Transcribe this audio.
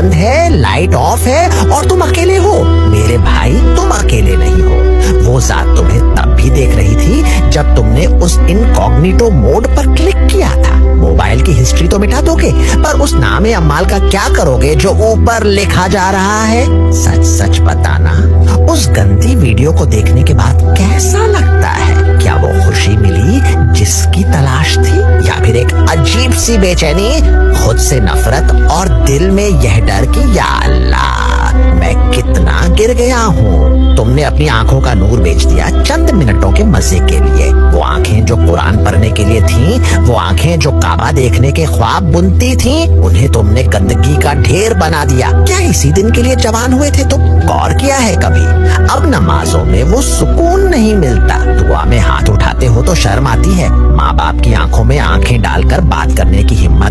बंद है, light of है और तुम अकेले हो। मेरे भाई, तुम अकेले नहीं हो। वो जात तुम्हें तब भी देख रही थी जब तुमने उस इनकॉग्निटो मोड पर क्लिक किया था। मोबाइल की हिस्ट्री तो मिटा दोगे, पर उस नामे अम्माल का क्या करोगे जो ऊपर लिखा जा रहा है? सच सच बताना, उस गंदी वीडियो को देखने के बाद कैसा लगता है? क्या वो खुशी मिली जिसकी तलाश थी, या फिर एक अजीब सी बेचैनी, खुद से नफरत और दिल में यह डर कि या अल्लाह मैं कितना गिर गया हूँ। तुमने अपनी आंखों का नूर बेच दिया चंद मिनटों के मजे के लिए। वो आंखें जो कुरान पढ़ने के लिए थीं, वो आंखें जो काबा देखने के ख्वाब बुनती थीं, उन्हें तुमने गंदगी का ढेर बना दिया। क्या इसी दिन के लिए जवान हुए थे तुम? गौर किया है कभी? अब नमाजों में वो सुकून नहीं मिलता, दुआ में हाथ उठाते हो तो शर्म आती है, माँ बाप की आंखों में आंखें डालकर बात करने की हिम्मत